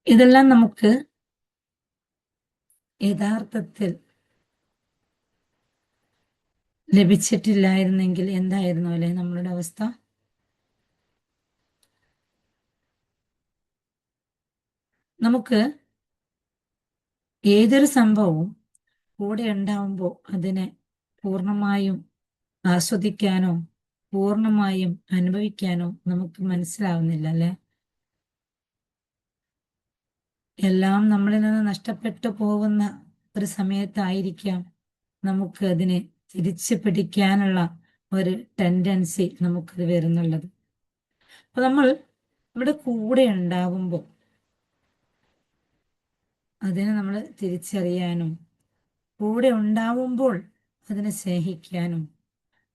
ഇതെല്ലാം നമുക്ക് യഥാർത്ഥത്തിൽ ലഭിച്ചിട്ടില്ലായിരുന്നെങ്കിൽ എന്തായിരുന്നു അല്ലെ നമ്മളുടെ അവസ്ഥ? നമുക്ക് ഏതൊരു സംഭവവും കൂടെ ഉണ്ടാവുമ്പോൾ അതിനെ പൂർണ്ണമായും ആസ്വദിക്കാനോ പൂർണ്ണമായും അനുഭവിക്കാനോ നമുക്ക് മനസ്സിലാവുന്നില്ല അല്ലെ. എല്ലാം നമ്മളിൽ നിന്ന് നഷ്ടപ്പെട്ടു പോകുന്ന ഒരു സമയത്തായിരിക്കാം നമുക്ക് അതിനെ തിരിച്ചു പിടിക്കാനുള്ള ഒരു ടെൻഡൻസി നമുക്ക് വരുന്നുള്ളത്. അപ്പൊ നമ്മൾ ഇവിടെ കൂടെ ഉണ്ടാകുമ്പോൾ അതിനെ നമ്മൾ തിരിച്ചറിയാനും കൂടെ ഉണ്ടാവുമ്പോൾ അതിനെ സ്നേഹിക്കാനും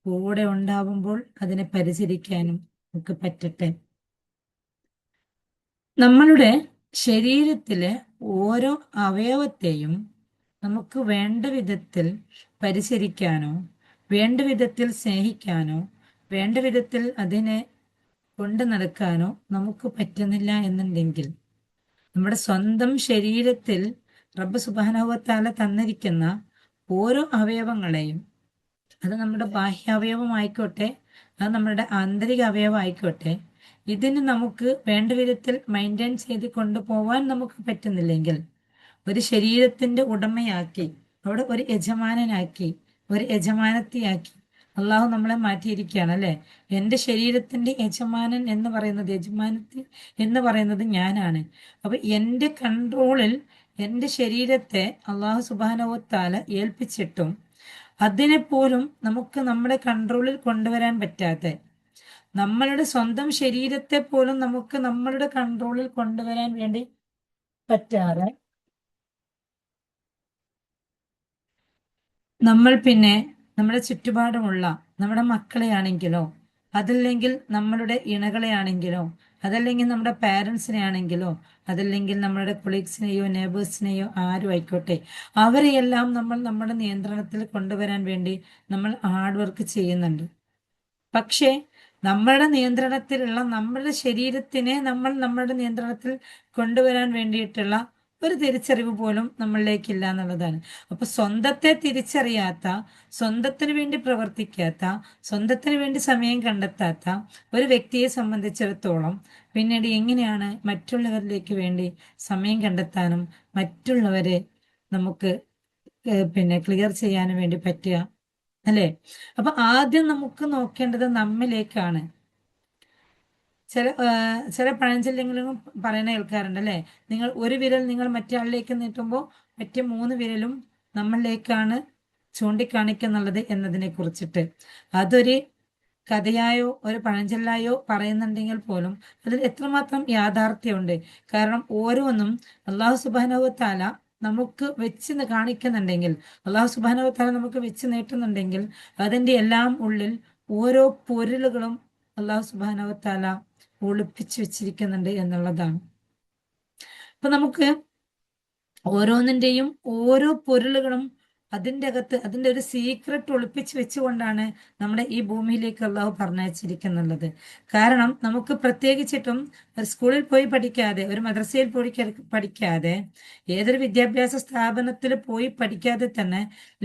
കൂടെ ഉണ്ടാവുമ്പോൾ അതിനെ പരിചരിക്കാനും നമുക്ക് പറ്റട്ടെ. നമ്മളുടെ ശരീരത്തിലെ ഓരോ അവയവത്തെയും നമുക്ക് വേണ്ട വിധത്തിൽ പരിചരിക്കാനോ വേണ്ട വിധത്തിൽ സ്നേഹിക്കാനോ വേണ്ട വിധത്തിൽ അതിനെ കൊണ്ടു നടക്കാനോ നമുക്ക് പറ്റുന്നില്ല എന്നുണ്ടെങ്കിൽ നമ്മുടെ സ്വന്തം ശരീരത്തിൽ റബ്ബ് സുബ്ഹാനഹു വ തആല തന്നിരിക്കുന്ന ഓരോ അവയവങ്ങളെയും, അത് നമ്മുടെ ബാഹ്യാവയവമായിക്കോട്ടെ അത് നമ്മുടെ ആന്തരിക അവയവമായിക്കോട്ടെ, ഇതിന് നമുക്ക് വേണ്ട വിധത്തിൽ മെയിൻറ്റെയിൻ ചെയ്ത് കൊണ്ടുപോവാൻ നമുക്ക് പറ്റുന്നില്ലെങ്കിൽ ഒരു ശരീരത്തിന്റെ ഉടമയാക്കി അവിടെ ഒരു യജമാനനാക്കി ഒരു യജമാനത്തിയാക്കി അള്ളാഹു നമ്മളെ മാറ്റിയിരിക്കുകയാണ് അല്ലെ. എൻ്റെ ശരീരത്തിന്റെ യജമാനൻ എന്ന് പറയുന്നത്, യജമാനത്തി എന്ന് പറയുന്നത് ഞാനാണ്. അപ്പൊ എൻ്റെ കൺട്രോളിൽ എൻ്റെ ശരീരത്തെ അള്ളാഹു സുബ്ഹാനഹു വ തആല ഏൽപ്പിച്ചിട്ടും അതിനെ പോലും നമുക്ക് നമ്മുടെ കൺട്രോളിൽ കൊണ്ടുവരാൻ പറ്റാതെ, നമ്മളുടെ സ്വന്തം ശരീരത്തെ പോലും നമുക്ക് നമ്മളുടെ കൺട്രോളിൽ കൊണ്ടുവരാൻ വേണ്ടി പറ്റാതെ നമ്മൾ പിന്നെ നമ്മുടെ ചുറ്റുപാടുമുള്ള നമ്മുടെ മക്കളെ ആണെങ്കിലോ അതല്ലെങ്കിൽ നമ്മളുടെ ഇണകളെ ആണെങ്കിലോ അതല്ലെങ്കിൽ നമ്മുടെ പാരൻസിനെ ആണെങ്കിലോ അതല്ലെങ്കിൽ നമ്മുടെ കൊളീഗ്സിനെയോ നെയ്ബേഴ്സിനെയോ ആരും ആയിക്കോട്ടെ, അവരെയെല്ലാം നമ്മൾ നമ്മുടെ നിയന്ത്രണത്തിൽ കൊണ്ടുവരാൻ വേണ്ടി നമ്മൾ ഹാർഡ് വർക്ക് ചെയ്യുന്നുണ്ട്. പക്ഷേ നമ്മളുടെ നിയന്ത്രണത്തിലുള്ള നമ്മളുടെ ശരീരത്തിനെ നമ്മൾ നമ്മളുടെ നിയന്ത്രണത്തിൽ കൊണ്ടുവരാൻ വേണ്ടിയിട്ടുള്ള ഒരു തിരിച്ചറിവ് പോലും നമ്മളിലേക്കില്ല എന്നുള്ളതാണ്. അപ്പൊ സ്വന്തത്തെ തിരിച്ചറിയാത്ത, സ്വന്തത്തിന് വേണ്ടി പ്രവർത്തിക്കാത്ത, സ്വന്തത്തിന് വേണ്ടി സമയം കണ്ടെത്താത്ത ഒരു വ്യക്തിയെ സംബന്ധിച്ചിടത്തോളം പിന്നീട് എങ്ങനെയാണ് മറ്റുള്ളവരിലേക്ക് വേണ്ടി സമയം കണ്ടെത്താനും മറ്റുള്ളവരെ നമുക്ക് പിന്നെ ക്ലിയർ ചെയ്യാനും വേണ്ടി പറ്റുക അല്ലെ. അപ്പൊ ആദ്യം നമുക്ക് നോക്കേണ്ടത് നമ്മിലേക്കാണ്. ചില പഴഞ്ചൊല്ലുകളും പറയുന്ന കേൾക്കാറുണ്ട് അല്ലെ, നിങ്ങൾ ഒരു വിരൽ നിങ്ങൾ മറ്റേ നീട്ടുമ്പോൾ മറ്റേ 3 വിരലും നമ്മളിലേക്കാണ് ചൂണ്ടിക്കാണിക്കുന്നുള്ളത് എന്നതിനെ കുറിച്ചിട്ട്. അതൊരു കഥയായോ ഒരു പഴഞ്ചൊല്ലായോ പറയുന്നുണ്ടെങ്കിൽ പോലും അതിൽ എത്രമാത്രം യാഥാർത്ഥ്യമുണ്ട്. കാരണം ഓരോന്നും അള്ളാഹു സുബ്ഹാനഹു വ തആല നമുക്ക് വെച്ച് കാണിക്കുന്നുണ്ടെങ്കിൽ, അള്ളാഹു സുബ്ഹാനഹു വ തആല നമുക്ക് വെച്ച് നീട്ടുന്നുണ്ടെങ്കിൽ അതിന്റെ എല്ലാം ഉള്ളിൽ ഓരോ പൊരുളുകളും അള്ളാഹു സുബ്ഹാനഹു വ തആല ഒളിപ്പിച്ചു വെച്ചിരിക്കുന്നുണ്ട് എന്നുള്ളതാണ്. അപ്പൊ നമുക്ക് ഓരോന്നിന്റെയും ഓരോ പൊരുളുകളും അതിൻ്റെ അകത്ത് അതിൻ്റെ ഒരു സീക്രട്ട് ഒളിപ്പിച്ച് വെച്ചുകൊണ്ടാണ് നമ്മുടെ ഈ ഭൂമിയിലേക്ക് അള്ളാഹു പറഞ്ഞയച്ചിരിക്കുന്നുള്ളത്. കാരണം നമുക്ക് പ്രത്യേകിച്ചിട്ടും ഒരു സ്കൂളിൽ പോയി പഠിക്കാതെ, ഒരു മദ്രസയിൽ പോയി പഠിക്കാതെ, ഏതൊരു വിദ്യാഭ്യാസ സ്ഥാപനത്തിൽ പോയി പഠിക്കാതെ തന്നെ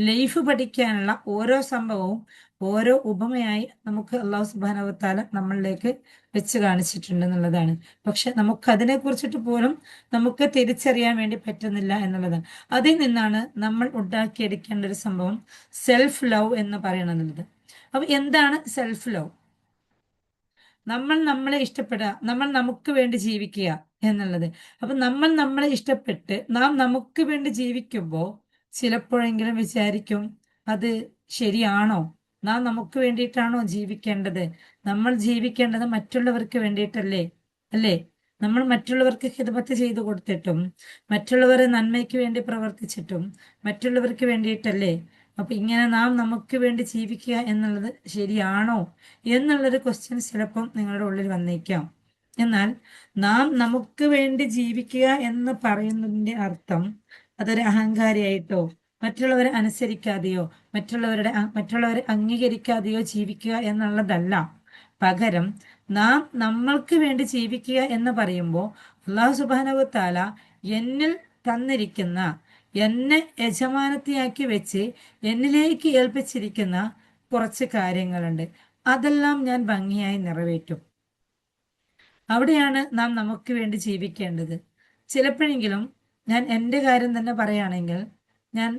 ലൈഫ് പഠിക്കാനുള്ള ഓരോ സംഭവവും ഓരോ ഉപമയായി നമുക്ക് അള്ളാഹു സുബ്ഹാനഹു വ തആല നമ്മളിലേക്ക് വെച്ച് കാണിച്ചിട്ടുണ്ട് എന്നുള്ളതാണ്. പക്ഷെ നമുക്ക് അതിനെ കുറിച്ചിട്ട് പോലും നമുക്ക് തിരിച്ചറിയാൻ വേണ്ടി പറ്റുന്നില്ല എന്നുള്ളതാണ്. അതിൽ നിന്നാണ് നമ്മൾ ഉണ്ടാക്കിയെടുക്കേണ്ട ഒരു സംഭവം സെൽഫ് ലവ് എന്ന് പറയുന്നത്. അപ്പൊ എന്താണ് സെൽഫ് ലവ്? നമ്മൾ നമ്മളെ ഇഷ്ടപ്പെടുക, നമ്മൾ നമുക്ക് വേണ്ടി ജീവിക്കുക എന്നുള്ളത്. അപ്പൊ നമ്മൾ നമ്മളെ ഇഷ്ടപ്പെട്ട് നാം നമുക്ക് വേണ്ടി ജീവിക്കുമ്പോൾ ചിലപ്പോഴെങ്കിലും വിചാരിക്കും, അത് ശരിയാണോ? നാം നമുക്ക് വേണ്ടിയിട്ടാണോ ജീവിക്കേണ്ടത്? നമ്മൾ ജീവിക്കേണ്ടത് മറ്റുള്ളവർക്ക് വേണ്ടിയിട്ടല്ലേ അല്ലേ? നമ്മൾ മറ്റുള്ളവർക്ക് ഹിദ്മത്ത് ചെയ്തു കൊടുത്തിട്ടും മറ്റുള്ളവരെ നന്മയ്ക്ക് വേണ്ടി പ്രവർത്തിച്ചിട്ടും മറ്റുള്ളവർക്ക് വേണ്ടിയിട്ടല്ലേ? അപ്പൊ ഇങ്ങനെ നാം നമുക്ക് വേണ്ടി ജീവിക്കുക എന്നുള്ളത് ശരിയാണോ എന്നുള്ളൊരു ക്വസ്റ്റ്യൻ ചിലപ്പം നിങ്ങളുടെ ഉള്ളിൽ വന്നേക്കാം. എന്നാൽ നാം നമുക്ക് വേണ്ടി ജീവിക്കുക എന്ന് പറയുന്നതിന്റെ അർത്ഥം അതൊരു അഹങ്കാരിയായിട്ടോ മറ്റുള്ളവരെ അനുസരിക്കാതെയോ മറ്റുള്ളവരെ അംഗീകരിക്കാതെയോ ജീവിക്കുക എന്നുള്ളതല്ല. പകരം നാം നമ്മൾക്ക് വേണ്ടി ജീവിക്കുക എന്ന് പറയുമ്പോൾ അള്ളാഹു സുബ്ഹാനഹു വ തആല എന്നിൽ തന്നിരിക്കുന്ന, എന്നെ യജമാനത്തിയാക്കി വെച്ച് എന്നിലേക്ക് ഏൽപ്പിച്ചിരിക്കുന്ന കുറച്ച് കാര്യങ്ങളുണ്ട്. അതെല്ലാം ഞാൻ ഭംഗിയായി നിറവേറ്റും. അവിടെയാണ് നാം നമുക്ക് വേണ്ടി ജീവിക്കേണ്ടത്. ചിലപ്പോഴെങ്കിലും ഞാൻ എൻ്റെ കാര്യം തന്നെ പറയുകയാണെങ്കിൽ, ഞാൻ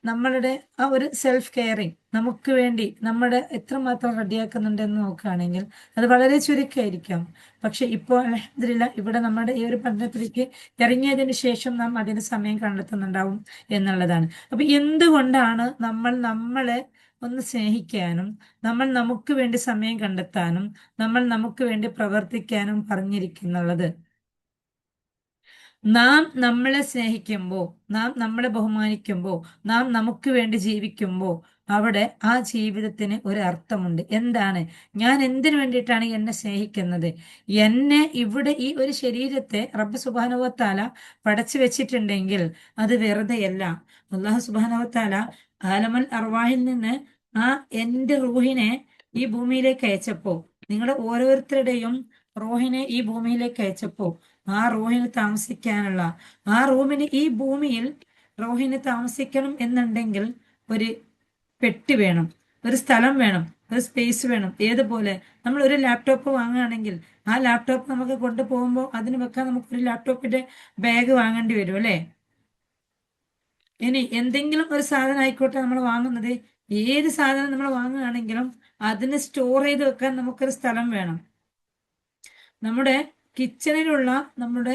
നമ്മളുടെ ആ ഒരു സെൽഫ് കെയറിങ് നമുക്ക് വേണ്ടി നമ്മുടെ എത്രമാത്രം റെഡിയാക്കുന്നുണ്ടെന്ന് നോക്കുകയാണെങ്കിൽ അത് വളരെ ചുരുക്കമായിരിക്കാം. പക്ഷെ ഇപ്പോൾ അൽഹംദുലില്ലാ ഇവിടെ നമ്മുടെ ഈ ഒരു പഠനത്തിലേക്ക് ഇറങ്ങിയതിന് ശേഷം നാം അതിന് സമയം കണ്ടെത്തുന്നുണ്ടാവും എന്നുള്ളതാണ്. അപ്പൊ എന്തുകൊണ്ടാണ് നമ്മൾ നമ്മളെ ഒന്ന് സ്നേഹിക്കാനും നമ്മൾ നമുക്ക് വേണ്ടി സമയം കണ്ടെത്താനും നമ്മൾ നമുക്ക് വേണ്ടി പ്രവർത്തിക്കാനും പറഞ്ഞിരിക്കുന്നുള്ളത്? നാം നമ്മളെ സ്നേഹിക്കുമ്പോൾ, നാം നമ്മളെ ബഹുമാനിക്കുമ്പോൾ, നാം നമുക്ക് വേണ്ടി ജീവിക്കുമ്പോൾ അവിടെ ആ ജീവിതത്തിന് ഒരു അർത്ഥമുണ്ട്. എന്താണ്? ഞാൻ എന്തിനു വേണ്ടിയിട്ടാണ് എന്നെ സ്നേഹിക്കുന്നത്? എന്നെ ഇവിടെ ഈ ഒരു ശരീരത്തെ റബ്ബ് സുബ്ഹാനഹു വ തആല പടച്ചു വെച്ചിട്ടുണ്ടെങ്കിൽ അത് വെറുതെയല്ല. അല്ലാഹു സുബ്ഹാനഹു വ തആല ആലമുൽ അർവാഹിൽ നിന്ന് ആ എൻ്റെ റൂഹിനെ ഈ ഭൂമിയിലേക്ക് അയച്ചപ്പോ, നിങ്ങളുടെ ഓരോരുത്തരുടെയും റൂഹിനെ ഈ ഭൂമിയിലേക്ക് അയച്ചപ്പോ ആ റൂഹിന് താമസിക്കാനുള്ള, ആ റൂമിന് ഈ ഭൂമിയിൽ റൂഹിന് താമസിക്കണം എന്നുണ്ടെങ്കിൽ ഒരു പെട്ടി വേണം, ഒരു സ്ഥലം വേണം, ഒരു സ്പേസ് വേണം. ഏതുപോലെ നമ്മൾ ഒരു ലാപ്ടോപ്പ് വാങ്ങുകയാണെങ്കിൽ ആ ലാപ്ടോപ്പ് നമുക്ക് കൊണ്ടുപോകുമ്പോൾ അതിന് വെക്കാൻ നമുക്കൊരു ലാപ്ടോപ്പിന്റെ ബാഗ് വാങ്ങേണ്ടി വരും അല്ലേ? ഇനി എന്തെങ്കിലും ഒരു സാധനം ആയിക്കോട്ടെ നമ്മൾ വാങ്ങുന്നത്, ഏത് സാധനം നമ്മൾ വാങ്ങുകയാണെങ്കിലും അതിന് സ്റ്റോർ ചെയ്ത് വെക്കാൻ നമുക്കൊരു സ്ഥലം വേണം. നമ്മുടെ കിച്ചണിലുള്ള നമ്മുടെ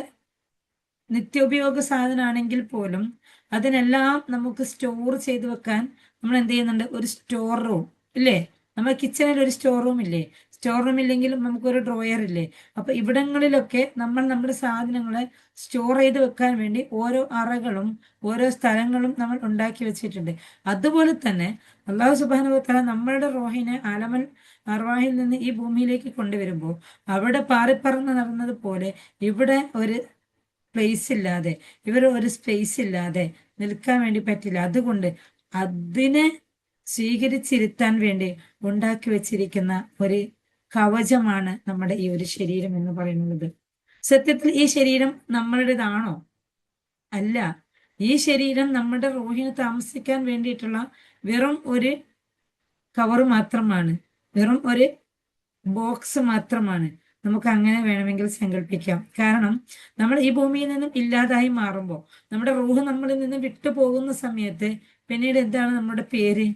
നിത്യോപയോഗ സാധനമാണെങ്കിൽ പോലും അതിനെല്ലാം നമുക്ക് സ്റ്റോർ ചെയ്ത് വെക്കാൻ നമ്മൾ എന്ത് ചെയ്യുന്നുണ്ട്? ഒരു സ്റ്റോർ റൂം ഇല്ലേ? നമ്മുടെ കിച്ചണിൽ ഒരു സ്റ്റോർ റൂം ഇല്ലേ? സ്റ്റോർ റൂം ഇല്ലെങ്കിലും നമുക്കൊരു ഡ്രോയർ ഇല്ലേ? അപ്പൊ ഇവിടങ്ങളിലൊക്കെ നമ്മൾ നമ്മുടെ സാധനങ്ങളെ സ്റ്റോർ ചെയ്ത് വെക്കാൻ വേണ്ടി ഓരോ അറകളും ഓരോ സ്ഥലങ്ങളും നമ്മൾ ഉണ്ടാക്കി വെച്ചിട്ടുണ്ട്. അതുപോലെ തന്നെ അല്ലാഹു സുബ്ഹാനഹു വ തആല നമ്മളുടെ റൂഹിനെ ആലമൽ അർവാഹിൽ നിന്ന് ഈ ഭൂമിയിലേക്ക് കൊണ്ടുവരുമ്പോൾ അവിടെ പാറിപ്പറന്ന് നടന്നത് പോലെ ഇവിടെ ഒരു പ്ലേസ് ഇല്ലാതെ, ഇവർ ഒരു സ്പേസ് ഇല്ലാതെ നിൽക്കാൻ വേണ്ടി പറ്റില്ല. അതുകൊണ്ട് അതിനെ സ്വീകരിച്ചിരുത്താൻ വേണ്ടി ഉണ്ടാക്കി വെച്ചിരിക്കുന്ന ഒരു കവചമാണ് നമ്മുടെ ഈ ഒരു ശരീരം എന്ന് പറയുന്നത്. സത്യത്തിൽ ഈ ശരീരം നമ്മളുടേതാണോ? അല്ല. ഈ ശരീരം നമ്മുടെ റൂഹിന് താമസിക്കാൻ വേണ്ടിയിട്ടുള്ള വെറും ഒരു കവർ മാത്രമാണ്, വെറും ഒരു ബോക്സ് മാത്രമാണ്. നമുക്ക് അങ്ങനെ വേണമെങ്കിൽ സങ്കല്പിക്കാം. കാരണം നമ്മൾ ഈ ഭൂമിയിൽ നിന്നും ഇല്ലാതായി മാറുമ്പോൾ, നമ്മുടെ റൂഹ് നമ്മളിൽ നിന്ന് വിട്ടു പോകുന്ന സമയത്ത് പിന്നീട് എന്താണ് നമ്മുടെ പേര്?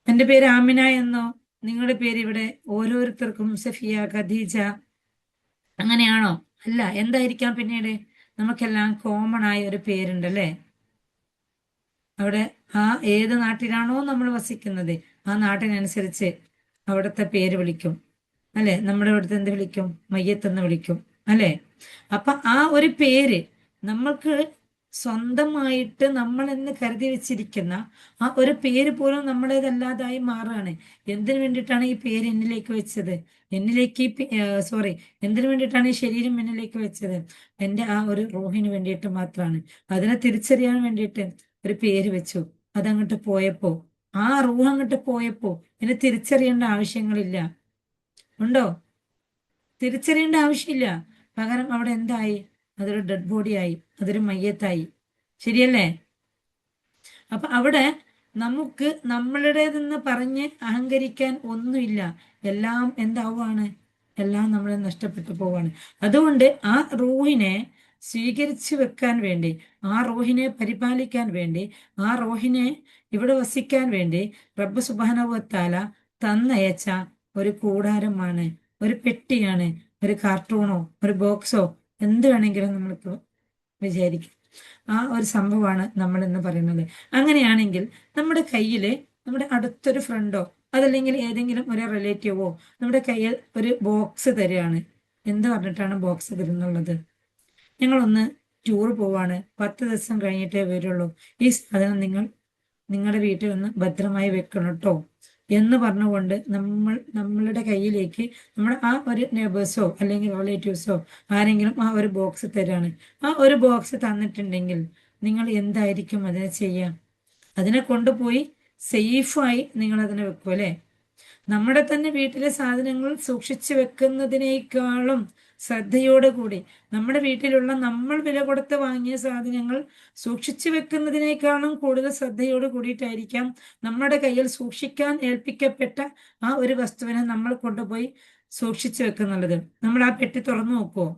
എൻ്റെ പേര് ആമിന എന്നോ നിങ്ങളുടെ പേര് ഇവിടെ ഓരോരുത്തർക്കും സഫിയ, ഖദീജ അങ്ങനെയാണോ? അല്ല. എന്തായിരിക്കാം പിന്നീട്? നമുക്കെല്ലാം കോമൺ ആയ ഒരു പേരുണ്ടല്ലേ? അവിടെ ആ ഏത് നാട്ടിലാണോ നമ്മൾ വസിക്കുന്നത് ആ നാട്ടിനനുസരിച്ച് അവിടുത്തെ പേര് വിളിക്കും അല്ലെ? നമ്മുടെ ഇവിടുത്തെ എന്ത് വിളിക്കും? മയ്യത്ത് എന്ന് വിളിക്കും അല്ലെ? അപ്പൊ ആ ഒരു പേര് നമ്മൾക്ക് സ്വന്തമായിട്ട് നമ്മൾ എന്ന് കരുതി വെച്ചിരിക്കുന്ന ആ ഒരു പേര് പോലും നമ്മുടേതല്ലാതായി മാറുകയാണ്. എന്തിനു വേണ്ടിയിട്ടാണ് ഈ പേര് എന്നിലേക്ക് വെച്ചത്? എന്നിലേക്ക് സോറി, എന്തിനു വേണ്ടിയിട്ടാണ് ഈ ശരീരം എന്നിലേക്ക് വെച്ചത്? എൻ്റെ ആ ഒരു റൂഹിന് വേണ്ടിയിട്ട് മാത്രമാണ്. അതിനെ തിരിച്ചറിയാൻ വേണ്ടിയിട്ട് ഒരു പേര് വെച്ചു. അതങ്ങോട്ട് പോയപ്പോ, ആ റൂഹ് അങ്ങോട്ട് പോയപ്പോ ഇനി തിരിച്ചറിയേണ്ട ആവശ്യങ്ങളില്ല. ഉണ്ടോ? തിരിച്ചറിയേണ്ട ആവശ്യമില്ല. പകരം അവിടെ എന്തായി? അതൊരു ഡെഡ് ബോഡി ആയി, അതൊരു മയ്യത്തായി. ശരിയല്ലേ? അപ്പൊ അവിടെ നമുക്ക് നമ്മളുടേതെന്ന് പറഞ്ഞ് അഹങ്കരിക്കാൻ ഒന്നുമില്ല. എല്ലാം എന്താവുകയാണ്? എല്ലാം നമ്മളെ നഷ്ടപ്പെട്ടു പോവാണ്. അതുകൊണ്ട് ആ റൂഹിനെ സ്വീകരിച്ചു വെക്കാൻ വേണ്ടി, ആ റൂഹിനെ പരിപാലിക്കാൻ വേണ്ടി, ആ റൂഹിനെ ഇവിടെ വസിക്കാൻ വേണ്ടി റബ്ബ് സുബ്ഹാനഹു വ തആല തന്നയച്ച ഒരു കൂടാരമാണ്, ഒരു പെട്ടിയാണ്, ഒരു കാർട്ടൂണോ ഒരു ബോക്സോ എന്ത് വേണമെങ്കിലും നമ്മൾക്ക് വിചാരിക്കും. ആ ഒരു സംഭവമാണ് നമ്മൾ എന്ന് പറയുന്നത്. അങ്ങനെയാണെങ്കിൽ നമ്മുടെ കയ്യില് നമ്മുടെ അടുത്തൊരു ഫ്രണ്ടോ അതല്ലെങ്കിൽ ഏതെങ്കിലും ഒരു റിലേറ്റീവോ നമ്മുടെ കയ്യിൽ ഒരു ബോക്സ് തരികയാണ്. എന്ത് പറഞ്ഞിട്ടാണ് ബോക്സ് തരുന്നുള്ളത്? ഞങ്ങളൊന്ന് ടൂർ പോവാണ്, 10 ദിവസം കഴിഞ്ഞിട്ടേ വരുള്ളൂ, ഈ സാധനം നിങ്ങൾ നിങ്ങളുടെ വീട്ടിൽ ഒന്ന് ഭദ്രമായി വെക്കണം കേട്ടോ എന്ന് പറഞ്ഞുകൊണ്ട് നമ്മളുടെ കയ്യിലേക്ക് നമ്മുടെ ആ ഒരു നെയ്ബേഴ്സോ അല്ലെങ്കിൽ റിലേറ്റീവ്സോ ആരെങ്കിലും ആ ഒരു ബോക്സ് തരാണ്. ആ ഒരു ബോക്സ് തന്നിട്ടുണ്ടെങ്കിൽ നിങ്ങൾ എന്തായിരിക്കും അതിനെ ചെയ്യുക? അതിനെ കൊണ്ടുപോയി സേഫായി നിങ്ങൾ അതിനെ വെക്കും അല്ലേ? നമ്മുടെ തന്നെ വീട്ടിലെ സാധനങ്ങൾ സൂക്ഷിച്ചു വെക്കുന്നതിനേക്കാളും ശ്രദ്ധയോടുകൂടി, നമ്മുടെ വീട്ടിലുള്ള നമ്മൾ വില കൊടുത്ത് വാങ്ങിയ സാധനങ്ങൾ സൂക്ഷിച്ചു വെക്കുന്നതിനേക്കാളും കൂടുതൽ ശ്രദ്ധയോട് കൂടിയിട്ടായിരിക്കാം നമ്മുടെ കയ്യിൽ സൂക്ഷിക്കാൻ ഏൽപ്പിക്കപ്പെട്ട ആ ഒരു വസ്തുവിനെ നമ്മൾ കൊണ്ടുപോയി സൂക്ഷിച്ചു വെക്കുന്നുള്ളത്. നമ്മൾ ആ പെട്ടി തുറന്നു നോക്കുവോ?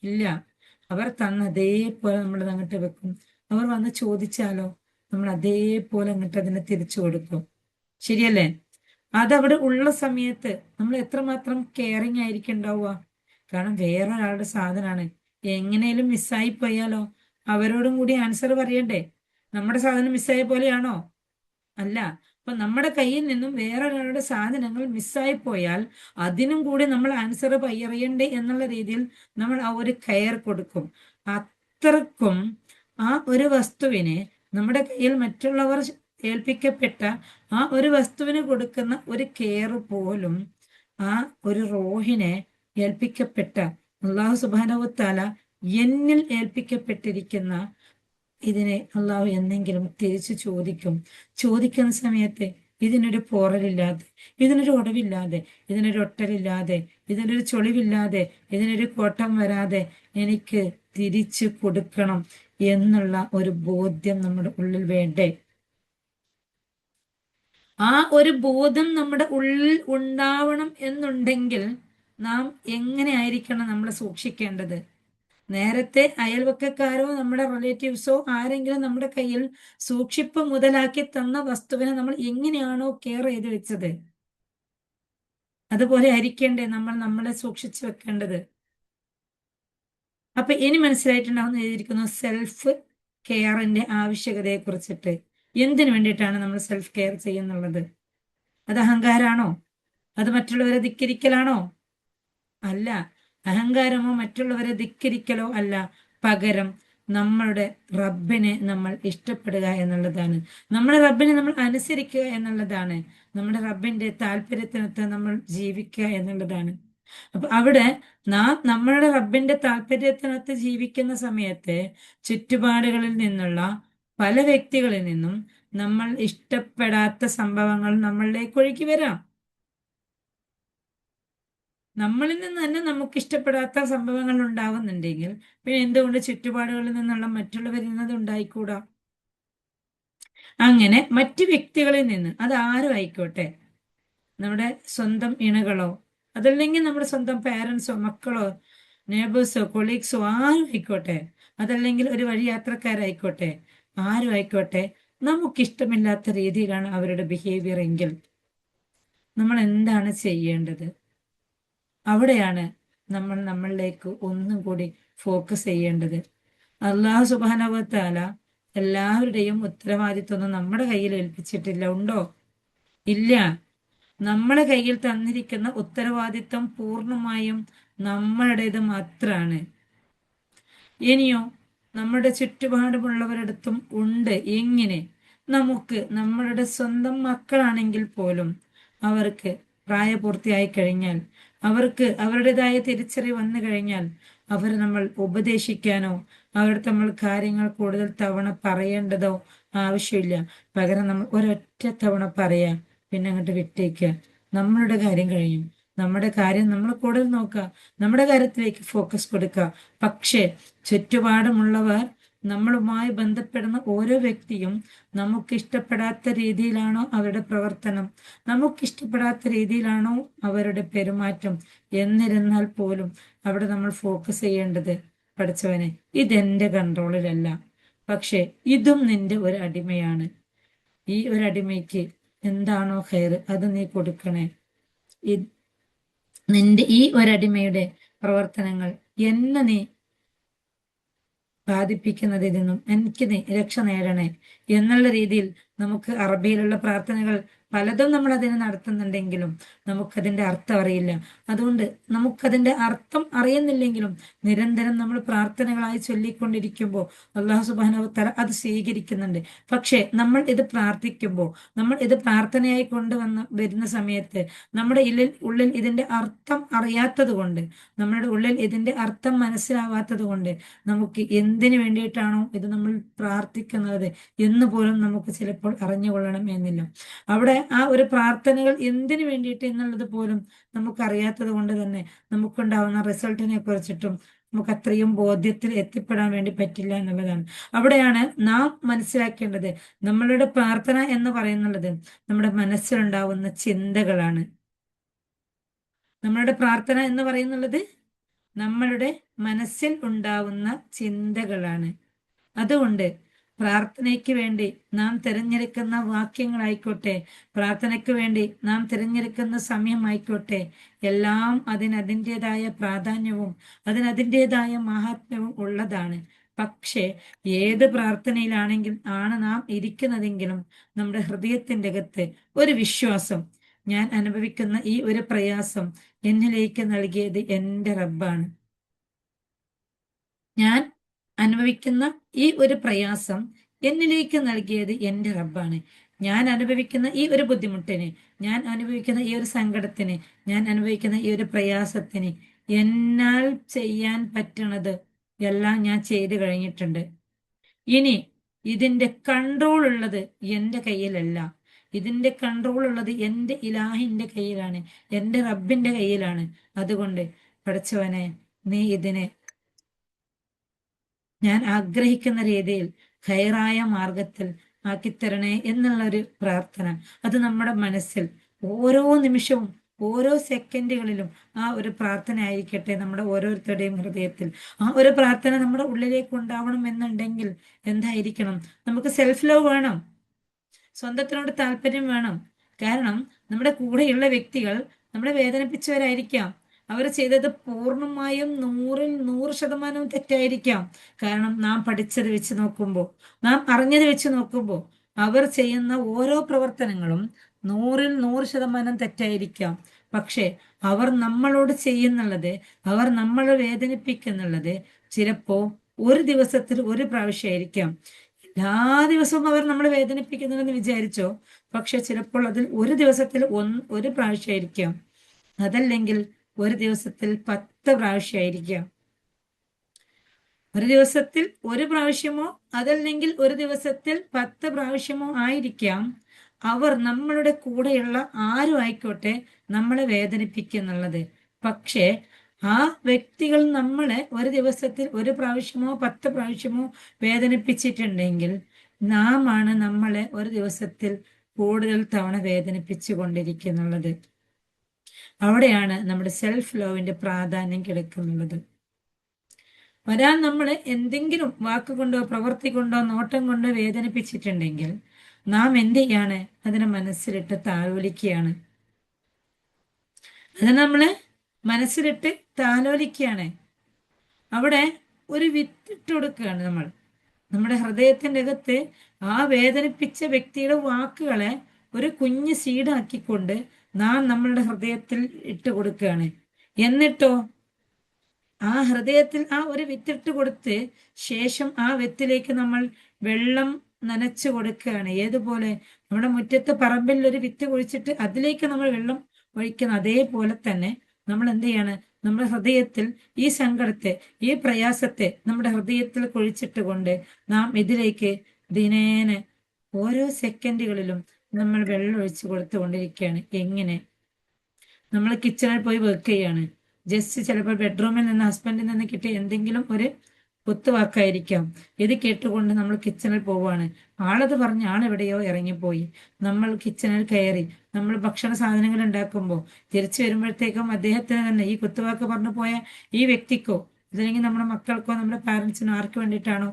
ഇല്ല. അവർ തന്ന അതേപോലെ നമ്മൾ അങ്ങോട്ട് വെക്കും. അവർ വന്ന് ചോദിച്ചാലോ നമ്മൾ അതേപോലെ അങ്ങോട്ട് അതിനെ തിരിച്ചു കൊടുക്കും. ശരിയല്ലേ? അതവിടെ ഉള്ള സമയത്ത് നമ്മൾ എത്രമാത്രം കെയറിങ് ആയിരിക്കും ഉണ്ടാവുക. കാരണം വേറൊരാളുടെ സാധനമാണ്, എങ്ങനെയും മിസ്സായി പോയാലോ അവരോടും കൂടി ആൻസർ പറയണ്ടേ? നമ്മുടെ സാധനം മിസ്സായ പോലെയാണോ? അല്ല. അപ്പൊ നമ്മുടെ കയ്യിൽ നിന്നും വേറൊരാളുടെ സാധനങ്ങൾ മിസ്സായി പോയാൽ അതിനും കൂടി നമ്മൾ ആൻസർ പറയണ്ടേ എന്നുള്ള രീതിയിൽ നമ്മൾ ആ ഒരു കെയർ കൊടുക്കും. അത്രക്കും ആ ഒരു വസ്തുവിനെ നമ്മുടെ കയ്യിൽ മറ്റുള്ളവർ ഏൽപ്പിക്കപ്പെട്ട ആ ഒരു വസ്തുവിന് കൊടുക്കുന്ന ഒരു കെയർ പോലും ആ ഒരു റൂഹിനെ ഏൽപ്പിക്കപ്പെട്ട അല്ലാഹു സുബ്ഹാനഹു വ തആല എന്നിൽ ഏൽപ്പിക്കപ്പെട്ടിരിക്കുന്ന ഇതിനെ അള്ളാഹു എന്നെങ്കിലും തിരിച്ചു ചോദിക്കും. ചോദിക്കുന്ന സമയത്ത് ഇതിനൊരു പോറലില്ലാതെ, ഇതിനൊരു ഉടവില്ലാതെ, ഇതിനൊരു ഒട്ടലില്ലാതെ, ഇതിനൊരു ചൊളിവില്ലാതെ, ഇതിനൊരു കോട്ടം വരാതെ എനിക്ക് തിരിച്ചു കൊടുക്കണം എന്നുള്ള ഒരു ബോധ്യം നമ്മുടെ ഉള്ളിൽ വേണ്ടേ? ആ ഒരു ബോധം നമ്മുടെ ഉള്ളിൽ ഉണ്ടാവണം എന്നുണ്ടെങ്കിൽ നാം എങ്ങനെ ആയിരിക്കണം നമ്മൾ സൂക്ഷിക്കേണ്ടത്? നേരത്തെ അയൽവക്കക്കാരോ നമ്മുടെ റിലേറ്റീവ്സോ ആരെങ്കിലും നമ്മുടെ കയ്യിൽ സൂക്ഷിപ്പ് മുതലാക്കി തന്ന വസ്തുവിനെ നമ്മൾ എങ്ങനെയാണോ കെയർ ചെയ്ത് വെച്ചത്, അതുപോലെ ആയിരിക്കേണ്ടേ നമ്മൾ നമ്മളെ സൂക്ഷിച്ചു വെക്കേണ്ടത്. അപ്പൊ ഇനി മനസ്സിലായിട്ടുണ്ടാവും എഴുതിയിരിക്കുന്നു സെൽഫ് കെയറിന്റെ ആവശ്യകതയെ കുറിച്ചിട്ട്. എന്തിനു വേണ്ടിയിട്ടാണ് നമ്മൾ സെൽഫ് കെയർ ചെയ്യുന്നുള്ളത്? അത് അഹങ്കാരാണോ? അത് മറ്റുള്ളവരെ ധിക്കരിക്കലാണോ? അല്ല. അഹങ്കാരമോ മറ്റുള്ളവരെ ധിക്കരിക്കലോ അല്ല. പകരം നമ്മളുടെ റബ്ബിനെ നമ്മൾ ഇഷ്ടപ്പെടുക എന്നുള്ളതാണ്. നമ്മുടെ റബ്ബിനെ നമ്മൾ അനുസരിക്കുക എന്നുള്ളതാണ്. നമ്മുടെ റബ്ബിന്റെ താല്പര്യത്തിനൊത്ത് നമ്മൾ ജീവിക്കുക എന്നുള്ളതാണ്. അപ്പൊ അവിടെ നാം നമ്മളുടെ റബ്ബിന്റെ താല്പര്യത്തിനൊത്ത് ജീവിക്കുന്ന സമയത്ത് ചുറ്റുപാടുകളിൽ നിന്നുള്ള പല വ്യക്തികളിൽ നിന്നും നമ്മൾ ഇഷ്ടപ്പെടാത്ത സംഭവങ്ങൾ നമ്മളിലേക്ക് ഒഴുകി വരാം. നമ്മളിൽ നിന്ന് തന്നെ നമുക്ക് ഇഷ്ടപ്പെടാത്ത സംഭവങ്ങൾ ഉണ്ടാവുന്നുണ്ടെങ്കിൽ പിന്നെ എന്തുകൊണ്ട് ചുറ്റുപാടുകളിൽ നിന്നുള്ള മറ്റുള്ളവരിൽ നിന്നത് ഉണ്ടായിക്കൂടാ? അങ്ങനെ മറ്റു വ്യക്തികളിൽ നിന്ന്, അത് ആരും ആയിക്കോട്ടെ, നമ്മുടെ സ്വന്തം ഇണകളോ അതല്ലെങ്കിൽ നമ്മുടെ സ്വന്തം പാരൻസോ മക്കളോ നെയ്ബേഴ്സോ കൊളീഗ്സോ ആരും ആയിക്കോട്ടെ, അതല്ലെങ്കിൽ ഒരു വഴി യാത്രക്കാരായിക്കോട്ടെ, ആരും ആയിക്കോട്ടെ, നമുക്കിഷ്ടമില്ലാത്ത രീതിയിലാണ് അവരുടെ ബിഹേവിയർ എങ്കിൽ നമ്മൾ എന്താണ് ചെയ്യേണ്ടത്? അവിടെയാണ് നമ്മൾ നമ്മളിലേക്ക് ഒന്നും കൂടി ഫോക്കസ് ചെയ്യേണ്ടത്. അല്ലാഹു സുബ്ഹാനഹു വ തആല എല്ലാവരുടെയും ഉത്തരവാദിത്വമൊന്നും നമ്മുടെ കയ്യിൽ ഏൽപ്പിച്ചിട്ടില്ല. ഉണ്ടോ? ഇല്ല. നമ്മുടെ കയ്യിൽ തന്നിരിക്കുന്ന ഉത്തരവാദിത്വം പൂർണ്ണമായും നമ്മളുടേത് മാത്രമാണ്. ഇനിയോ നമ്മുടെ ചുറ്റുപാടുമുള്ളവരടുത്തും ഉണ്ട്. എങ്ങനെ? നമുക്ക് നമ്മളുടെ സ്വന്തം മക്കളാണെങ്കിൽ പോലും അവർക്ക് പ്രായപൂർത്തിയായി കഴിഞ്ഞാൽ, അവർക്ക് അവരുടേതായ തിരിച്ചറിവ് വന്നു കഴിഞ്ഞാൽ അവർ നമ്മൾ ഉപദേശിക്കാനോ അവരുടെ നമ്മൾ കാര്യങ്ങൾ കൂടുതൽ തവണ പറയേണ്ടതോ ആവശ്യമില്ല. പകരം നമ്മൾ ഒരൊറ്റ തവണ പറയാ, പിന്നെ അങ്ങോട്ട് വിട്ടേക്കുക. നമ്മളുടെ കാര്യം കഴിഞ്ഞു. നമ്മുടെ കാര്യം നമ്മൾ കൂടുതൽ നോക്കുക, നമ്മുടെ കാര്യത്തിലേക്ക് ഫോക്കസ് കൊടുക്കുക. പക്ഷേ ചുറ്റുപാടുമുള്ളവർ, നമ്മളുമായി ബന്ധപ്പെടുന്ന ഓരോ വ്യക്തിയും നമുക്കിഷ്ടപ്പെടാത്ത രീതിയിലാണോ അവരുടെ പ്രവർത്തനം, നമുക്കിഷ്ടപ്പെടാത്ത രീതിയിലാണോ അവരുടെ പെരുമാറ്റം എന്നിരുന്നാൽ പോലും അവിടെ നമ്മൾ ഫോക്കസ് ചെയ്യേണ്ടത്, പഠിച്ചവനെ ഇതെന്റെ കൺട്രോളിലല്ല, പക്ഷെ ഇതും നിന്റെ ഒരു അടിമയാണ്. ഈ ഒരു അടിമയ്ക്ക് എന്താണോ ഖൈർ അത് നീ കൊടുക്കണേ. നിന്റെ ഈ ഒരടിമയുടെ പ്രവർത്തനങ്ങൾ എന്നെ നീ ബാധിപ്പിക്കുന്നതിൽ നിന്നും എനിക്ക് നീ രക്ഷ നേടണേ എന്നുള്ള രീതിയിൽ നമുക്ക് അറബിയിലുള്ള പ്രാർത്ഥനകൾ പലതും നമ്മൾ അതിനെ നടത്തുന്നുണ്ടെങ്കിലും നമുക്കതിന്റെ അർത്ഥം അറിയില്ല. അതുകൊണ്ട് നമുക്കതിന്റെ അർത്ഥം അറിയുന്നില്ലെങ്കിലും നിരന്തരം നമ്മൾ പ്രാർത്ഥനകളായി ചൊല്ലിക്കൊണ്ടിരിക്കുമ്പോൾ അല്ലാഹു സുബ്ഹാനഹു വ തആല അത് സ്വീകരിക്കുന്നുണ്ട്. പക്ഷേ നമ്മൾ ഇത് പ്രാർത്ഥിക്കുമ്പോൾ, നമ്മൾ ഇത് പ്രാർത്ഥനയായി വരുന്ന സമയത്ത് നമ്മുടെ ഉള്ളിൽ ഇതിന്റെ അർത്ഥം അറിയാത്തത് കൊണ്ട്, നമ്മുടെ ഉള്ളിൽ ഇതിന്റെ അർത്ഥം മനസ്സിലാവാത്തത് കൊണ്ട് നമുക്ക് എന്തിനു വേണ്ടിയിട്ടാണോ ഇത് നമ്മൾ പ്രാർത്ഥിക്കുന്നത് എന്ന് പോലും നമുക്ക് ചിലപ്പോൾ അറിഞ്ഞുകൊള്ളണം എന്നില്ല. അവിടെ ആ ഒരു പ്രാർത്ഥനകൾ എന്തിനു വേണ്ടിയിട്ട് എന്നുള്ളത് പോലും നമുക്കറിയാത്തത് കൊണ്ട് തന്നെ നമുക്കുണ്ടാവുന്ന റിസൾട്ടിനെ കുറിച്ചിട്ടും നമുക്ക് അത്രയും ബോധ്യത്തിൽ എത്തിപ്പെടാൻ വേണ്ടി പറ്റില്ല എന്നുള്ളതാണ്. അവിടെയാണ് നാം മനസ്സിലാക്കേണ്ടത്, നമ്മളുടെ പ്രാർത്ഥന എന്ന് പറയുന്നത് നമ്മുടെ മനസ്സിലുണ്ടാവുന്ന ചിന്തകളാണ്. നമ്മളുടെ പ്രാർത്ഥന എന്ന് പറയുന്നുള്ളത് നമ്മളുടെ മനസ്സിൽ ഉണ്ടാവുന്ന ചിന്തകളാണ്. അതുകൊണ്ട് പ്രാർത്ഥനയ്ക്ക് വേണ്ടി നാം തിരഞ്ഞെടുക്കുന്ന വാക്യങ്ങളായിക്കോട്ടെ, പ്രാർത്ഥനയ്ക്ക് വേണ്ടി നാം തിരഞ്ഞെടുക്കുന്ന സമയമായിക്കോട്ടെ, എല്ലാം അതിനതിൻ്റെതായ പ്രാധാന്യവും അതിനതിൻ്റെതായ മഹാത്മ്യവും ഉള്ളതാണ്. പക്ഷേ ഏത് പ്രാർത്ഥനയിലാണെങ്കിൽ ആണ് നാം ഇരിക്കുന്നതെങ്കിലും നമ്മുടെ ഹൃദയത്തിൻ്റെ അകത്ത് ഒരു വിശ്വാസം, ഞാൻ അനുഭവിക്കുന്ന ഈ ഒരു പ്രയാസം എന്നിലേക്ക് നൽകിയത് എൻ്റെ റബ്ബാണ്. ഞാൻ അനുഭവിക്കുന്ന ഈ ഒരു പ്രയാസം എന്നിലേക്ക് നൽകിയത് എൻ്റെ റബ്ബാണ്. ഞാൻ അനുഭവിക്കുന്ന ഈ ഒരു ബുദ്ധിമുട്ടിന്, ഞാൻ അനുഭവിക്കുന്ന ഈ ഒരു സങ്കടത്തിന്, ഞാൻ അനുഭവിക്കുന്ന ഈ ഒരു പ്രയാസത്തിന് എന്നാൽ ചെയ്യാൻ പറ്റണത് എല്ലാം ഞാൻ ചെയ്തു കഴിഞ്ഞിട്ടുണ്ട്. ഇനി ഇതിന്റെ കൺട്രോൾ ഉള്ളത് എൻ്റെ കയ്യിലല്ല. ഇതിന്റെ കൺട്രോൾ ഉള്ളത് എൻ്റെ ഇലാഹിന്റെ കയ്യിലാണ്, എൻ്റെ റബ്ബിന്റെ കയ്യിലാണ്. അതുകൊണ്ട് പഠിച്ചവനെ, നീ ഇതിനെ ഞാൻ ആഗ്രഹിക്കുന്ന രീതിയിൽ ഖൈറായ മാർഗത്തിൽ ആക്കിത്തരണേ എന്നുള്ള ഒരു പ്രാർത്ഥന, അത് നമ്മുടെ മനസ്സിൽ ഓരോ നിമിഷവും ഓരോ സെക്കൻഡുകളിലും ആ ഒരു പ്രാർത്ഥന ആയിരിക്കട്ടെ നമ്മുടെ ഓരോരുത്തരുടെയും ഹൃദയത്തിൽ. ആ ഒരു പ്രാർത്ഥന നമ്മുടെ ഉള്ളിലേക്ക് ഉണ്ടാവണം എന്നുണ്ടെങ്കിൽ എന്തായിരിക്കണം? നമുക്ക് സെൽഫ് ലവ് വേണം, സ്വന്തത്തിനോട് താല്പര്യം വേണം. കാരണം നമ്മുടെ കൂടെയുള്ള വ്യക്തികൾ നമ്മളെ വേദനിപ്പിച്ചവരായിരിക്കാം. അവർ ചെയ്തത് പൂർണ്ണമായും 100% തെറ്റായിരിക്കാം. കാരണം നാം പഠിച്ചത് വെച്ച് നോക്കുമ്പോൾ, നാം അറിഞ്ഞത് വെച്ച് നോക്കുമ്പോൾ അവർ ചെയ്യുന്ന ഓരോ പ്രവർത്തനങ്ങളും 100% തെറ്റായിരിക്കാം. പക്ഷെ അവർ നമ്മളോട് ചെയ്യുന്നുള്ളത്, അവർ നമ്മളെ വേദനിപ്പിക്കുന്നുള്ളത് ചിലപ്പോ ഒരു ദിവസത്തിൽ ഒരു പ്രാവശ്യമായിരിക്കാം. എല്ലാ ദിവസവും അവർ നമ്മളെ വേദനിപ്പിക്കുന്നുണ്ടെന്ന് വിചാരിച്ചോ, പക്ഷെ ചിലപ്പോൾ അതിൽ ഒരു ദിവസത്തിൽ ഒരു പ്രാവശ്യമായിരിക്കാം, അതല്ലെങ്കിൽ ഒരു ദിവസത്തിൽ 10 പ്രാവശ്യമായിരിക്കാം. ഒരു ദിവസത്തിൽ ഒരു പ്രാവശ്യമോ അതല്ലെങ്കിൽ ഒരു ദിവസത്തിൽ 10 പ്രാവശ്യമോ ആയിരിക്കാം അവർ നമ്മളുടെ കൂടെയുള്ള ആരും ആയിക്കോട്ടെ നമ്മളെ വേദനിപ്പിക്കുന്നുള്ളത്. പക്ഷേ ആ വ്യക്തികൾ നമ്മളെ ഒരു ദിവസത്തിൽ ഒരു പ്രാവശ്യമോ 10 പ്രാവശ്യമോ വേദനിപ്പിച്ചിട്ടുണ്ടെങ്കിൽ നാം ആണ് നമ്മളെ ഒരു ദിവസത്തിൽ കൂടുതൽ തവണ വേദനിപ്പിച്ചു കൊണ്ടിരിക്കുന്നുള്ളത്. അവിടെയാണ് നമ്മുടെ സെൽഫ് ലവിന്റെ പ്രാധാന്യം കിടക്കുന്നുള്ളത്. ഒരാൾ നമ്മളെ എന്തെങ്കിലും വാക്കുകൊണ്ടോ പ്രവൃത്തി കൊണ്ടോ നോട്ടം കൊണ്ടോ വേദനിപ്പിച്ചിട്ടുണ്ടെങ്കിൽ നാം എന്ത് ചെയ്യാണ്? അതിനെ മനസ്സിലിട്ട് താലോലിക്കുകയാണ്. അത് നമ്മള് മനസ്സിലിട്ട് താലോലിക്കുകയാണ്. അവിടെ ഒരു വിത്തിട്ട് കൊടുക്കുകയാണ് നമ്മൾ. നമ്മുടെ ഹൃദയത്തിൻ്റെ അകത്ത് ആ വേദനിപ്പിച്ച വ്യക്തിയുടെ വാക്കുകളെ ഒരു കുഞ്ഞ് സീഡാക്കിക്കൊണ്ട് നാം നമ്മളുടെ ഹൃദയത്തിൽ ഇട്ട് കൊടുക്കുകയാണ്. എന്നിട്ടോ ആ ഹൃദയത്തിൽ ആ ഒരു വിത്തിട്ട് കൊടുത്ത് ശേഷം ആ വിത്തിലേക്ക് നമ്മൾ വെള്ളം നനച്ചു കൊടുക്കുകയാണ്. ഏതുപോലെ നമ്മുടെ മുറ്റത്ത് പറമ്പിൽ ഒരു വിത്ത് കുഴിച്ചിട്ട് അതിലേക്ക് നമ്മൾ വെള്ളം ഒഴിക്കുന്ന അതേപോലെ തന്നെ നമ്മൾ എന്ത് ചെയ്യാണ്? നമ്മുടെ ഹൃദയത്തിൽ ഈ സങ്കടത്തെ, ഈ പ്രയാസത്തെ നമ്മുടെ ഹൃദയത്തിൽ കുഴിച്ചിട്ട് കൊണ്ട് നാം ഇതിലേക്ക് ദിനേന ഓരോ സെക്കൻഡുകളിലും നമ്മൾ വെള്ളം ഒഴിച്ചു കൊടുത്തുകൊണ്ടിരിക്കുകയാണ്. എങ്ങനെ? നമ്മൾ കിച്ചണിൽ പോയി വർക്ക് ചെയ്യാണ്. ജസ്റ്റ് ചിലപ്പോൾ ബെഡ്റൂമിൽ നിന്ന് ഹസ്ബൻഡിൽ നിന്ന് കിട്ടിയ എന്തെങ്കിലും ഒരു കുത്തുവാക്കായിരിക്കാം. ഇത് കേട്ടുകൊണ്ട് നമ്മൾ കിച്ചണിൽ പോവുകയാണ്. ആളത് പറഞ്ഞ് ആളെവിടെയോ ഇറങ്ങിപ്പോയി. നമ്മൾ കിച്ചണിൽ കയറി നമ്മൾ ഭക്ഷണ സാധനങ്ങൾ ഉണ്ടാക്കുമ്പോൾ തിരിച്ചു വരുമ്പോഴത്തേക്കും അദ്ദേഹത്തിന് തന്നെ ഈ കുത്തുവാക്ക് പറഞ്ഞു പോയ ഈ വ്യക്തിക്കോ അതല്ലെങ്കിൽ നമ്മുടെ മക്കൾക്കോ നമ്മുടെ പാരൻസിനോ ആർക്ക് വേണ്ടിയിട്ടാണോ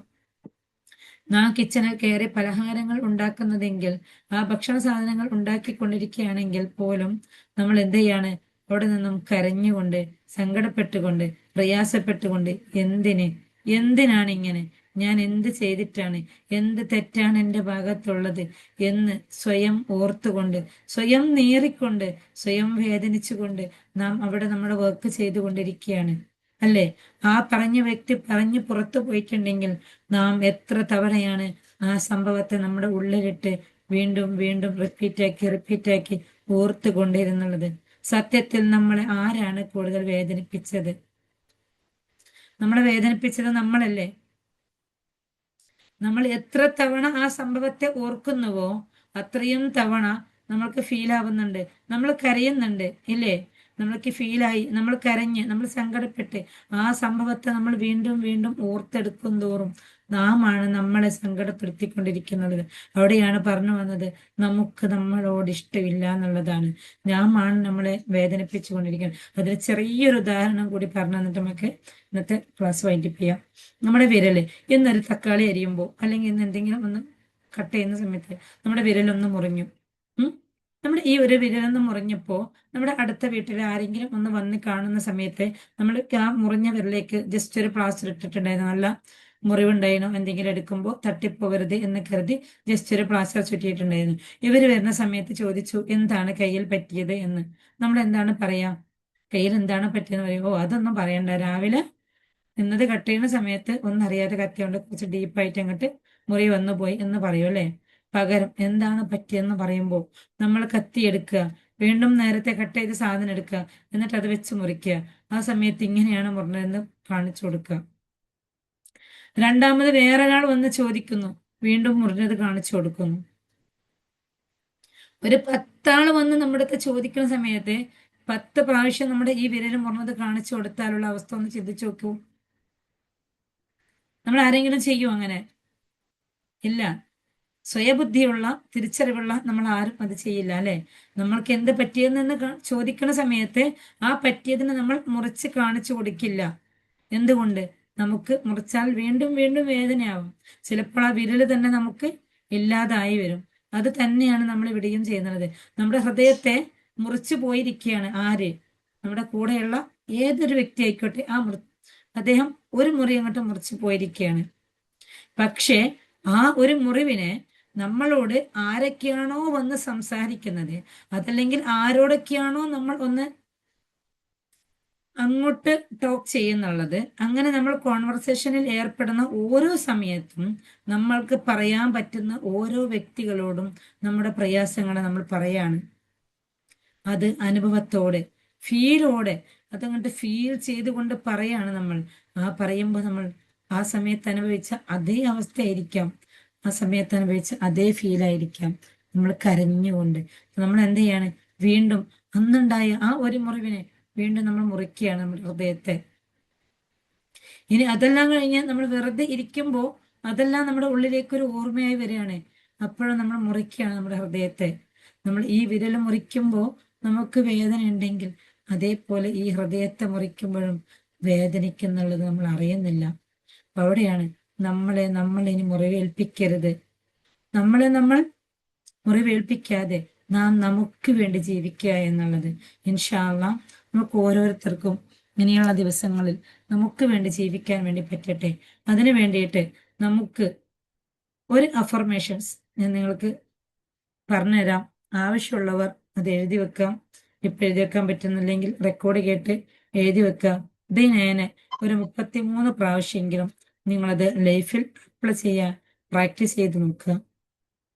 നാം കിച്ചണിൽ കയറി പലഹാരങ്ങൾ ഉണ്ടാക്കുന്നതെങ്കിൽ, ആ ഭക്ഷണ സാധനങ്ങൾ ഉണ്ടാക്കിക്കൊണ്ടിരിക്കുകയാണെങ്കിൽ പോലും നമ്മൾ എന്ത് ചെയ്യാണ്? അവിടെ നിന്നും കരഞ്ഞുകൊണ്ട്, സങ്കടപ്പെട്ടുകൊണ്ട്, പ്രയാസപ്പെട്ടുകൊണ്ട് എന്തിനാണ് ഇങ്ങനെ? ഞാൻ എന്ത് ചെയ്തിട്ടാണ്? എന്ത് തെറ്റാണ് എൻ്റെ ഭാഗത്തുള്ളത് എന്ന് സ്വയം ഓർത്തുകൊണ്ട്, സ്വയം നീറിക്കൊണ്ട്, സ്വയം വേദനിച്ചുകൊണ്ട് നാം അവിടെ നമ്മുടെ വർക്ക് ചെയ്തുകൊണ്ടിരിക്കുകയാണ്. അല്ലേ? ആ പറഞ്ഞ വ്യക്തി പറഞ്ഞു പുറത്തു പോയിട്ടുണ്ടെങ്കിൽ നാം എത്ര തവണയാണ് ആ സംഭവത്തെ നമ്മുടെ ഉള്ളിലിട്ട് വീണ്ടും വീണ്ടും റിപ്പീറ്റാക്കി ഓർത്തു കൊണ്ടിരുന്നുള്ളത്. സത്യത്തിൽ നമ്മളെ ആരാണ് കൂടുതൽ വേദനിപ്പിച്ചത്? നമ്മളെ വേദനിപ്പിച്ചത് നമ്മളല്ലേ? നമ്മൾ എത്ര തവണ ആ സംഭവത്തെ ഓർക്കുന്നുവോ അത്രയും തവണ നമ്മൾക്ക് ഫീൽ ആവുന്നുണ്ട്, നമ്മൾ കരയുന്നുണ്ട് ഇല്ലേ? നമ്മൾക്ക് ഫീലായി, നമ്മൾ കരഞ്ഞ്, നമ്മൾ സങ്കടപ്പെട്ട് ആ സംഭവത്തെ നമ്മൾ വീണ്ടും വീണ്ടും ഓർത്തെടുക്കും തോറും നാമാണ് നമ്മളെ സങ്കടപ്പെടുത്തിക്കൊണ്ടിരിക്കുന്നത്. അവിടെയാണ് പറഞ്ഞു വന്നത്, നമുക്ക് നമ്മളോട് ഇഷ്ടമില്ല എന്നുള്ളതാണ്. നാമാണ് നമ്മളെ വേദനിപ്പിച്ചു കൊണ്ടിരിക്കുന്നത്. അതിൽ ചെറിയൊരു ഉദാഹരണം കൂടി പറഞ്ഞു തന്നിട്ട് നമുക്ക് ഇന്നത്തെ ക്ലാസ് വൈൻഡപ്പ് ചെയ്യാം. നമ്മുടെ വിരല് ഇന്നൊരു തക്കാളി അരിയുമ്പോൾ അല്ലെങ്കിൽ ഇന്ന് എന്തെങ്കിലും ഒന്ന് കട്ട് ചെയ്യുന്ന സമയത്ത് നമ്മുടെ വിരലൊന്ന് മുറിഞ്ഞു. നമ്മുടെ ഈ ഒരു വിരലൊന്ന് മുറിഞ്ഞപ്പോൾ നമ്മുടെ അടുത്ത വീട്ടിൽ ആരെങ്കിലും ഒന്ന് വന്ന് കാണുന്ന സമയത്ത് നമ്മൾ ആ മുറിഞ്ഞ വിരലേക്ക് ജസ്റ്റ് ഒരു പ്ലാസ്റ്റർ ഇട്ടിട്ടുണ്ടായിരുന്നു. നല്ല മുറിവുണ്ടായിരുന്നു, എന്തെങ്കിലും എടുക്കുമ്പോൾ തട്ടിപ്പോകരുത് എന്ന് കരുതി ജസ്റ്റ് ഒരു പ്ലാസ്റ്റർ ചുറ്റിയിട്ടുണ്ടായിരുന്നു. ഇവർ വരുന്ന സമയത്ത് ചോദിച്ചു എന്താണ് കയ്യിൽ പറ്റിയത് എന്ന്. നമ്മൾ എന്താണ് പറയാ? കയ്യിൽ എന്താണ് പറ്റിയെന്ന് പറയുമ്പോൾ അതൊന്നും പറയണ്ട, രാവിലെ നിന്നത് കട്ട് ചെയ്യുന്ന സമയത്ത് ഒന്നറിയാതെ കത്തി കൊണ്ട് കുറച്ച് ഡീപ്പായിട്ട് അങ്ങോട്ട് മുറി വന്നു പോയി എന്ന് പറയും അല്ലെ? പകരം എന്താണ് പറ്റിയെന്ന് പറയുമ്പോൾ നമ്മൾ കത്തി എടുക്കുക, വീണ്ടും നേരത്തെ കട്ട് ചെയ്ത സാധനം എടുക്കുക, എന്നിട്ട് അത് വെച്ച് മുറിക്കുക. ആ സമയത്ത് ഇങ്ങനെയാണ് മുറിഞ്ഞതെന്ന് കാണിച്ചു കൊടുക്കുക. രണ്ടാമത് വേറൊരാൾ വന്ന് ചോദിക്കുന്നു, വീണ്ടും മുറിഞ്ഞത് കാണിച്ചു കൊടുക്കുന്നു. ഒരു 10 ആള് വന്ന് നമ്മുടെ അടുത്ത് ചോദിക്കുന്ന സമയത്ത് 10 പ്രാവശ്യം നമ്മുടെ ഈ വിരൽ മുറിഞ്ഞത് കാണിച്ചു കൊടുത്താലുള്ള അവസ്ഥ ഒന്ന് ചിന്തിച്ചു നോക്കൂ. നമ്മൾ ആരെങ്കിലും ചെയ്യും അങ്ങനെ? ഇല്ല. സ്വയബുദ്ധിയുള്ള, തിരിച്ചറിവുള്ള നമ്മൾ ആരും അത് ചെയ്യില്ല അല്ലെ? നമ്മൾക്ക് എന്ത് പറ്റിയെന്ന് ചോദിക്കുന്ന സമയത്ത് ആ പറ്റിയതിന് നമ്മൾ മുറിച്ച് കാണിച്ചു കൊടുക്കില്ല. എന്തുകൊണ്ട്? നമുക്ക് മുറിച്ചാൽ വീണ്ടും വീണ്ടും വേദനയാവും. ചിലപ്പോൾ ആ വിരല് തന്നെ നമുക്ക് ഇല്ലാതായി വരും. അത് തന്നെയാണ് നമ്മൾ ഇവിടെയും ചെയ്യുന്നത്. നമ്മുടെ ഹൃദയത്തെ മുറിച്ചു പോയിരിക്കുകയാണ്. ആര്? നമ്മുടെ കൂടെയുള്ള ഏതൊരു വ്യക്തി ആയിക്കോട്ടെ, അദ്ദേഹം ഒരു മുറി അങ്ങോട്ട് മുറിച്ചു പോയിരിക്കുകയാണ്. പക്ഷേ ആ ഒരു മുറിവിനെ നമ്മളോട് ആരൊക്കെയാണോ വന്ന് സംസാരിക്കുന്നത്, അതല്ലെങ്കിൽ ആരോടൊക്കെയാണോ നമ്മൾ ഒന്ന് അങ്ങോട്ട് ടോക്ക് ചെയ്യുന്നുള്ളത്, അങ്ങനെ നമ്മൾ കോൺവെർസേഷനിൽ ഏർപ്പെടുന്ന ഓരോ സമയത്തും നമ്മൾക്ക് പറയാൻ പറ്റുന്ന ഓരോ വ്യക്തികളോടും നമ്മുടെ പ്രയാസങ്ങളെ നമ്മൾ പറയാണ്. അത് അനുഭവത്തോടെ, ഫീലോടെ, അതങ്ങോട്ട് ഫീൽ ചെയ്തുകൊണ്ട് പറയാണ് നമ്മൾ. ആ പറയുമ്പോൾ നമ്മൾ ആ സമയത്ത് അനുഭവിച്ച അതേ അവസ്ഥയായിരിക്കാം, ആ സമയത്ത് അനുഭവിച്ച അതേ ഫീലായിരിക്കാം നമ്മൾ കരഞ്ഞുകൊണ്ട്. നമ്മൾ എന്ത് ചെയ്യാണ്? വീണ്ടും അന്നുണ്ടായ ആ ഒരു മുറിവിനെ വീണ്ടും നമ്മൾ മുറിക്കുകയാണ് നമ്മുടെ ഹൃദയത്തെ. ഇനി അതെല്ലാം കഴിഞ്ഞ് നമ്മൾ വെറുതെ ഇരിക്കുമ്പോൾ അതെല്ലാം നമ്മുടെ ഉള്ളിലേക്ക് ഒരു ഓർമ്മയായി വരികയാണ്. അപ്പോഴും നമ്മൾ മുറിക്കുകയാണ് നമ്മുടെ ഹൃദയത്തെ. നമ്മൾ ഈ വിരൽ മുറിക്കുമ്പോൾ നമുക്ക് വേദന ഉണ്ടെങ്കിൽ അതേപോലെ ഈ ഹൃദയത്തെ മുറിക്കുമ്പോഴും വേദനിക്കുന്നുള്ളത് നമ്മൾ അറിയുന്നില്ല. അപ്പൊ അവിടെയാണ് നമ്മൾ ഇനി മുറിവേൽപ്പിക്കരുത്. നമ്മൾ മുറിവേൽപ്പിക്കാതെ നാം നമുക്ക് വേണ്ടി ജീവിക്കുക എന്നുള്ളത്. ഇൻഷാ അല്ലാഹ് നമുക്ക് ഓരോരുത്തർക്കും ഇനിയുള്ള ദിവസങ്ങളിൽ നമുക്ക് വേണ്ടി ജീവിക്കാൻ വേണ്ടി പറ്റട്ടെ. അതിനു വേണ്ടിയിട്ട് നമുക്ക് ഒരു അഫർമേഷൻസ് ഞാൻ നിങ്ങൾക്ക് പറഞ്ഞുതരാം. ആവശ്യമുള്ളവർ അത് എഴുതി വെക്കാം. ഇപ്പൊ എഴുതി വെക്കാൻ പറ്റുന്നില്ലെങ്കിൽ റെക്കോർഡ് കേട്ട് എഴുതി വെക്കാം. ദിനേന ഒരു 33 പ്രാവശ്യമെങ്കിലും നിങ്ങളത് ലൈഫിൽ അപ്ലൈ ചെയ്യാൻ പ്രാക്ടീസ് ചെയ്ത് നോക്കുക.